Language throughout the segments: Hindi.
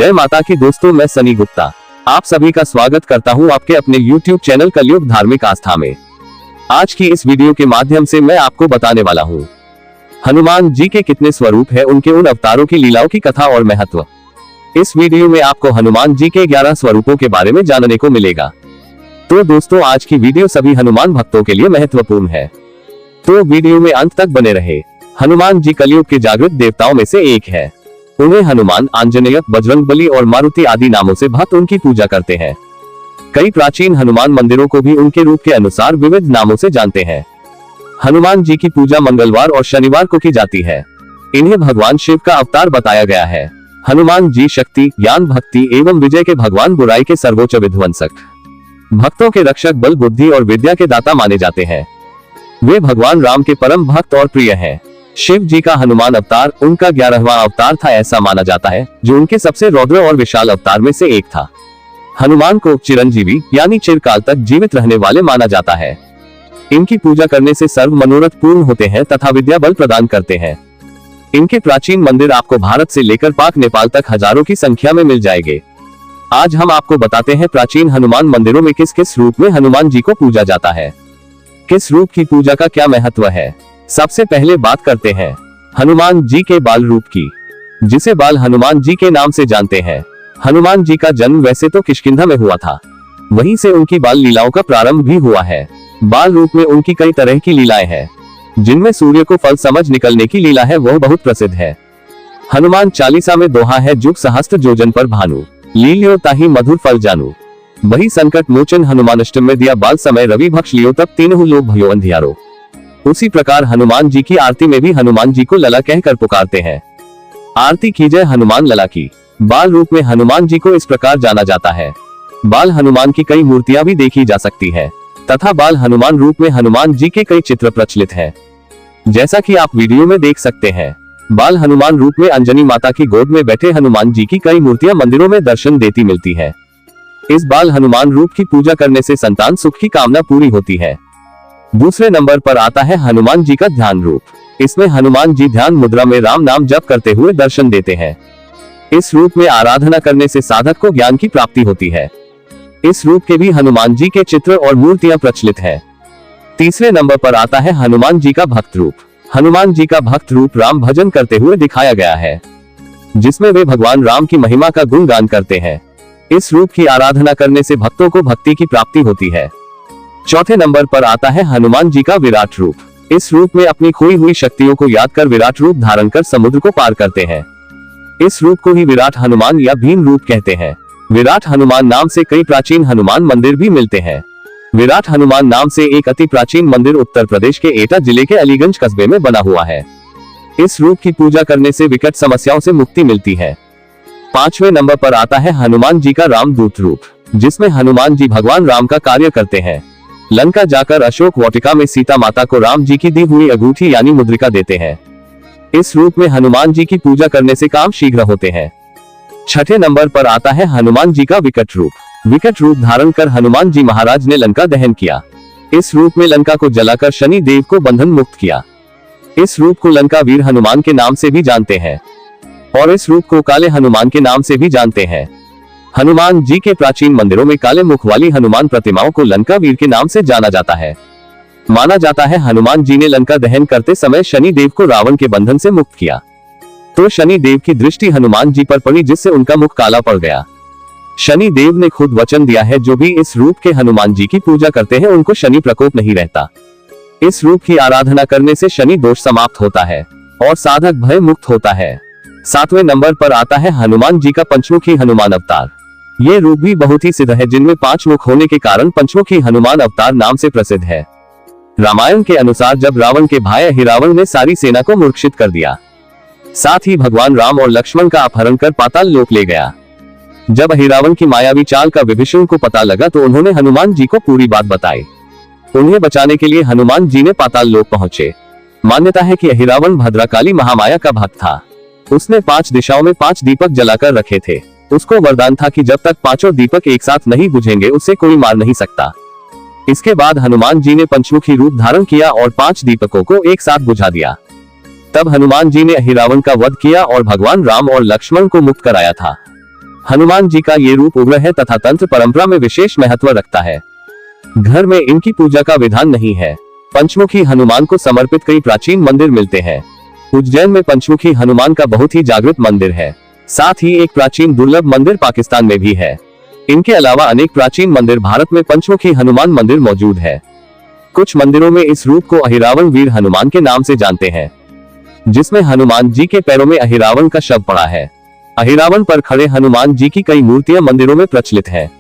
जय माता की दोस्तों, मैं सनी गुप्ता आप सभी का स्वागत करता हूं आपके अपने YouTube चैनल कलयुग धार्मिक आस्था में। आज की इस वीडियो के माध्यम से मैं आपको बताने वाला हूं हनुमान जी के कितने स्वरूप है, उनके उन अवतारों की लीलाओं की कथा और महत्व। इस वीडियो में आपको हनुमान जी के 11 स्वरूपों के बारे में जानने को मिलेगा। तो दोस्तों, आज की वीडियो सभी हनुमान भक्तों के लिए महत्वपूर्ण है, तो वीडियो में अंत तक बने रहे। हनुमान जी कलयुग के जागृत देवताओं में से एक है। उन्हें हनुमान, आंजनेय, बजरंगबली और मारुति आदि नामों से भक्त उनकी पूजा करते हैं। कई प्राचीन हनुमान मंदिरों को भी उनके रूप के अनुसार विविध नामों से जानते हैं। हनुमान जी की पूजा मंगलवार और शनिवार को की जाती है। इन्हें भगवान शिव का अवतार बताया गया है। हनुमान जी शक्ति, ज्ञान, भक्ति एवं विजय के भगवान, बुराई के सर्वोच्च विध्वंसक, भक्तों के रक्षक, बल, बुद्धि और विद्या के दाता माने जाते हैं। वे भगवान राम के परम भक्त और प्रिय हैं। शिव जी का हनुमान अवतार उनका 11वां अवतार था, ऐसा माना जाता है, जो उनके सबसे रौद्र और विशाल अवतार में से एक था। हनुमान को चिरंजीवी यानी चिरकाल तक जीवित रहने वाले माना जाता है। इनकी पूजा करने से सर्व मनोरथ पूर्ण होते हैं तथा विद्या बल प्रदान करते हैं। इनके प्राचीन मंदिर आपको भारत से लेकर पाक नेपाल तक हजारों की संख्या में मिल जाएंगे। आज हम आपको बताते हैं प्राचीन हनुमान मंदिरों में किस किस रूप में हनुमान जी को पूजा जाता है, किस रूप की पूजा का क्या महत्व है। सबसे पहले बात करते हैं हनुमान जी के बाल रूप की, जिसे बाल हनुमान जी के नाम से जानते हैं। हनुमान जी का जन्म वैसे तो किष्किंधा में हुआ था, वहीं से उनकी बाल लीलाओं का प्रारंभ भी हुआ है। बाल रूप में उनकी कई तरह की लीलाएं हैं, जिनमें सूर्य को फल समझ निकलने की लीला है, वह बहुत प्रसिद्ध है। हनुमान चालीसा में दोहा है, जुग सहस्त्र जोजन पर भानु, लील्यो ताहि मधुर फल जानू। वही संकट मोचन हनुमानष्टम में दिया बाल समय, रवि भक्ष लियो तब तीनहु लोक भयो अंधियारो। उसी प्रकार हनुमान जी की आरती में भी हनुमान जी को लला कहकर पुकारते हैं। आरती कीजय हनुमान लला की। बाल रूप में हनुमान जी को इस प्रकार जाना जाता है। बाल हनुमान की कई मूर्तियां भी देखी जा सकती है तथा बाल हनुमान रूप में हनुमान जी के कई चित्र प्रचलित हैं, जैसा कि आप वीडियो में देख सकते हैं। बाल हनुमान रूप में अंजनी माता की गोद में बैठे हनुमान जी की कई मूर्तियां मंदिरों में दर्शन देती मिलती है। इस बाल हनुमान रूप की पूजा करने से संतान सुख की कामना पूरी होती है। दूसरे नंबर पर आता है हनुमान जी का ध्यान रूप। इसमें हनुमान जी ध्यान मुद्रा में राम नाम जप करते हुए दर्शन देते हैं। इस रूप में आराधना करने से साधक को ज्ञान की प्राप्ति होती है। इस रूप के भी हनुमान जी के चित्र और मूर्तियां प्रचलित हैं। तीसरे नंबर पर आता है हनुमान जी का भक्त रूप। हनुमान जी का भक्त रूप राम भजन करते हुए दिखाया गया है, जिसमें वे भगवान राम की महिमा का गुणगान करते हैं। इस रूप की आराधना करने से भक्तों को भक्ति की प्राप्ति होती है। चौथे नंबर पर आता है हनुमान जी का विराट रूप। इस रूप में अपनी खोई हुई शक्तियों को याद कर विराट रूप धारण कर समुद्र को पार करते हैं। इस रूप को ही विराट हनुमान या भीम रूप कहते हैं। विराट हनुमान नाम से कई प्राचीन हनुमान मंदिर भी मिलते हैं। विराट हनुमान नाम से एक अति प्राचीन मंदिर उत्तर प्रदेश के एटा जिले के अलीगंज कस्बे में बना हुआ है। इस रूप की पूजा करने से विकट समस्याओं से मुक्ति मिलती है। पांचवें नंबर पर आता है हनुमान जी का रामदूत रूप, जिसमें हनुमान जी भगवान राम का कार्य करते हैं। लंका जाकर अशोक वाटिका में सीता माता को राम जी की दी हुई अंगूठी यानी मुद्रिका देते हैं। इस रूप में हनुमान जी की पूजा करने से काम शीघ्र होते हैं। छठे नंबर पर आता है हनुमान जी का विकट रूप। विकट रूप धारण कर हनुमान जी महाराज ने लंका दहन किया। इस रूप में लंका को जलाकर शनि देव को बंधन मुक्त किया। इस रूप को लंका वीर हनुमान के नाम से भी जानते हैं और इस रूप को काले हनुमान के नाम से भी जानते हैं। हनुमान जी के प्राचीन मंदिरों में काले मुख वाली हनुमान प्रतिमाओं को लंका वीर के नाम से जाना जाता है। माना जाता है हनुमान जी ने लंका दहन करते समय शनि देव को रावण के बंधन से मुक्त किया, तो शनि देव की दृष्टि हनुमान जी पर पड़ी, जिससे उनका मुख काला पड़ गया। शनि देव ने खुद वचन दिया है, जो भी इस रूप के हनुमान जी की पूजा करते हैं उनको शनि प्रकोप नहीं रहता। इस रूप की आराधना करने से शनि दोष समाप्त होता है और साधक भय मुक्त होता है। सातवें नंबर पर आता है हनुमान जी का पंचमुखी हनुमान अवतार। ये रूप भी बहुत ही सिद्ध है, जिनमें 5 मुख होने के कारण पंचमुखी हनुमान अवतार नाम से प्रसिद्ध है। रामायण के अनुसार जब रावण के भाई अहिरावण ने सारी सेना को मूर्छित कर दिया, साथ ही भगवान राम और लक्ष्मण का अपहरण कर पाताल लोक ले गया। जब अहिरावण की मायावी चाल का विभीषण को पता लगा तो उन्होंने हनुमान जी को पूरी बात बताई। उन्हें बचाने के लिए हनुमान जी ने पाताल लोक पहुंचे। मान्यता है कि अहिरावण भद्रकाली महामाया का भक्त था। उसने 5 दिशाओं में 5 दीपक जलाकर रखे थे। उसको वरदान था कि जब तक 5 दीपक एक साथ नहीं बुझेंगे उसे कोई मार नहीं सकता। इसके बाद हनुमान जी ने पंचमुखी रूप धारण किया और 5 दीपकों को एक साथ बुझा दिया। तब हनुमान जी ने अहिरावण का वध किया और भगवान राम और लक्ष्मण को मुक्त कराया था। हनुमान जी का ये रूप उग्र है तथा तंत्र परंपरा में विशेष महत्व रखता है। घर में इनकी पूजा का विधान नहीं है। पंचमुखी हनुमान को समर्पित कई प्राचीन मंदिर मिलते हैं। उज्जैन में पंचमुखी हनुमान का बहुत ही जागृत मंदिर है। साथ ही एक प्राचीन दुर्लभ मंदिर पाकिस्तान में भी है। इनके अलावा अनेक प्राचीन मंदिर भारत में पंचमुखी हनुमान मंदिर मौजूद है। कुछ मंदिरों में इस रूप को अहिरावण वीर हनुमान के नाम से जानते हैं, जिसमें हनुमान जी के पैरों में अहिरावण का शव पड़ा है। अहिरावण पर खड़े हनुमान जी की कई मूर्तियां मंदिरों में प्रचलित है।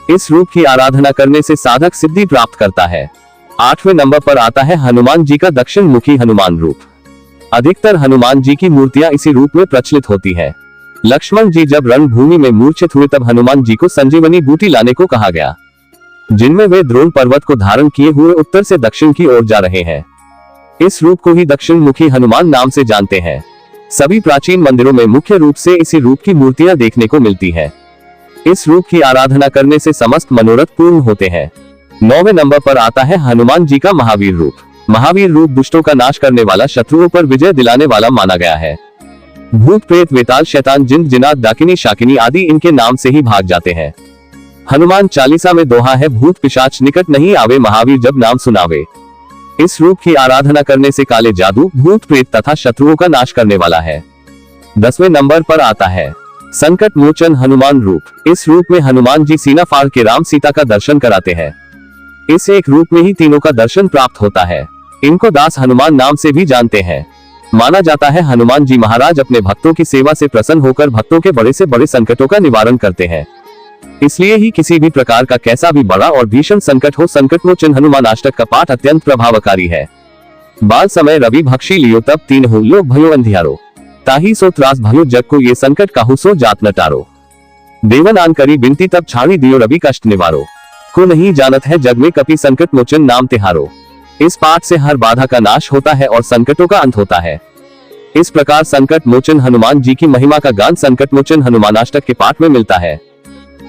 इस रूप की आराधना करने से साधक सिद्धि प्राप्त करता है। 8वें नंबर पर आता है हनुमान जी का दक्षिण मुखी हनुमान रूप। अधिकतर हनुमान जी की मूर्तियां इसी रूप में प्रचलित होती है। लक्ष्मण जी जब रणभूमि में मूर्छित हुए तब हनुमान जी को संजीवनी बूटी लाने को कहा गया, जिनमें वे द्रोण पर्वत को धारण किए हुए उत्तर से दक्षिण की ओर जा रहे हैं। इस रूप को ही दक्षिण मुखी हनुमान नाम से जानते हैं। सभी प्राचीन मंदिरों में मुख्य रूप से इसी रूप की मूर्तियां देखने को मिलती है। इस रूप की आराधना करने से समस्त मनोरथ पूर्ण होते हैं। 9वें नंबर पर आता है हनुमान जी का महावीर रूप। महावीर रूप दुष्टों का नाश करने वाला, शत्रुओं पर विजय दिलाने वाला माना गया है। भूत प्रेत वेताल शैतान जिन जिन्नात डाकिनी शाकिनी आदि इनके नाम से ही भाग जाते हैं। हनुमान चालीसा में दोहा है, भूत पिशाच निकट नहीं आवे, महावीर जब नाम सुनावे। इस रूप की आराधना करने से काले जादू, भूत प्रेत तथा शत्रुओं का नाश करने वाला है। 10वें नंबर पर आता है संकट मोचन हनुमान रूप। इस रूप में हनुमान जी सीना फाड़ के राम सीता का दर्शन कराते हैं। इस एक रूप में ही तीनों का दर्शन प्राप्त होता है। इनको दास हनुमान नाम से भी जानते हैं। माना जाता है हनुमान जी महाराज अपने भक्तों की सेवा से प्रसन्न होकर भक्तों के बड़े से बड़े संकटों का निवारण करते हैं। इसलिए ही किसी भी प्रकार का कैसा भी बड़ा और भीषण संकट हो, संकट मोचन हनुमान अष्टक का पाठ अत्यंत प्रभावकारी है। बाल समय रवि भक्षी लियो तब तीन हो लोग भयो अंधियारो, ताही सो त्रास भयो जग को ये संकट काहू सो जात न टारो। देवन आन करी बिनती तब छाड़ी दियो रवि कष्ट निवारो, को नहीं जानत है जग में कपि संकट मोचन नाम तिहारो। इस पाठ से हर बाधा का नाश होता है और संकटों का अंत होता है। इस प्रकार संकट मोचन हनुमान जी की महिमा का गान संकट मोचन हनुमानाष्टक के पाठ में मिलता है।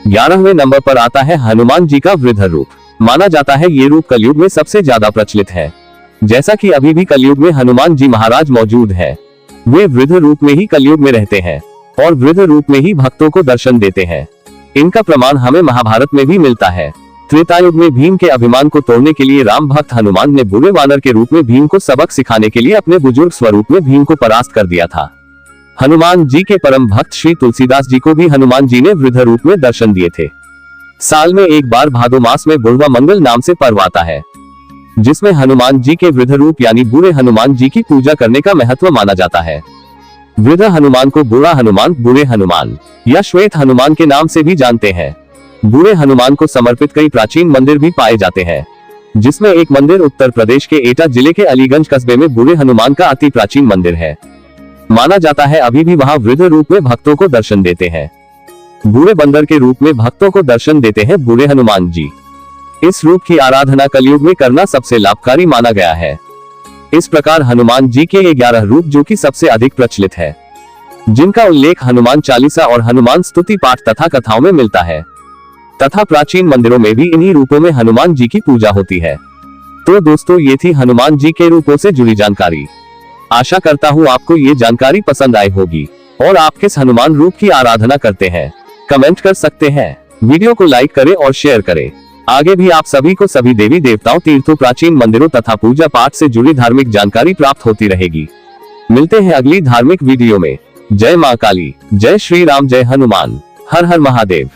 11वें नंबर पर आता है हनुमान जी का वृद्ध रूप। माना जाता है ये रूप कलयुग में सबसे ज्यादा प्रचलित है। जैसा कि अभी भी कलयुग में हनुमान जी महाराज मौजूद है, वे वृद्ध रूप में ही कलयुग में रहते हैं और वृद्ध रूप में ही भक्तों को दर्शन देते हैं। इनका प्रमाण हमें महाभारत में भी मिलता है। त्रेतायुग में भीम के अभिमान को तोड़ने के लिए राम भक्त हनुमान ने बुरे वानर के रूप में भीम को सबक सिखाने के लिए अपने बुजुर्ग स्वरूप में भीम को परास्त कर दिया था। हनुमान जी के परम भक्त श्री तुलसीदास जी को भी हनुमान जी ने वृद्ध रूप में दर्शन दिए थे। साल में एक बार भादो मास में बुढ़वा मंगल नाम से पर्व आता है, जिसमें हनुमान जी के वृद्ध रूप यानी बूढ़े हनुमान जी की पूजा करने का महत्व माना जाता है। वृद्ध हनुमान को बूढ़ा हनुमान, बूढ़े हनुमान या श्वेत हनुमान के नाम से भी जानते हैं। बूढ़े हनुमान को समर्पित कई प्राचीन मंदिर भी पाए जाते हैं, जिसमें एक मंदिर उत्तर प्रदेश के एटा जिले के अलीगंज कस्बे में बूढ़े हनुमान का अति प्राचीन मंदिर है। माना जाता है अभी भी वहां वृद्ध रूप में भक्तों को दर्शन देते हैं। बूढ़े बंदर के रूप में भक्तों को दर्शन देते हैं बूढ़े हनुमान जी। इस रूप की आराधना कलयुग में करना सबसे लाभकारी माना गया है। इस प्रकार हनुमान जी के 11 रूप जो कि सबसे अधिक प्रचलित है, जिनका उल्लेख हनुमान चालीसा और हनुमान स्तुति पाठ तथा कथाओं में मिलता है तथा प्राचीन मंदिरों में भी इन्हीं रूपों में हनुमान जी की पूजा होती है। तो दोस्तों, ये थी हनुमान जी के रूपों से जुड़ी जानकारी। आशा करता हूँ आपको ये जानकारी पसंद आई होगी और आप किस हनुमान रूप की आराधना करते हैं कमेंट कर सकते हैं। वीडियो को लाइक करें और शेयर करें। आगे भी आप सभी को सभी देवी देवताओं, तीर्थों, प्राचीन मंदिरों तथा पूजा पाठ से जुड़ी धार्मिक जानकारी प्राप्त होती रहेगी। मिलते हैं अगली धार्मिक वीडियो में। जय मां काली, जय श्री राम, जय हनुमान, हर हर महादेव।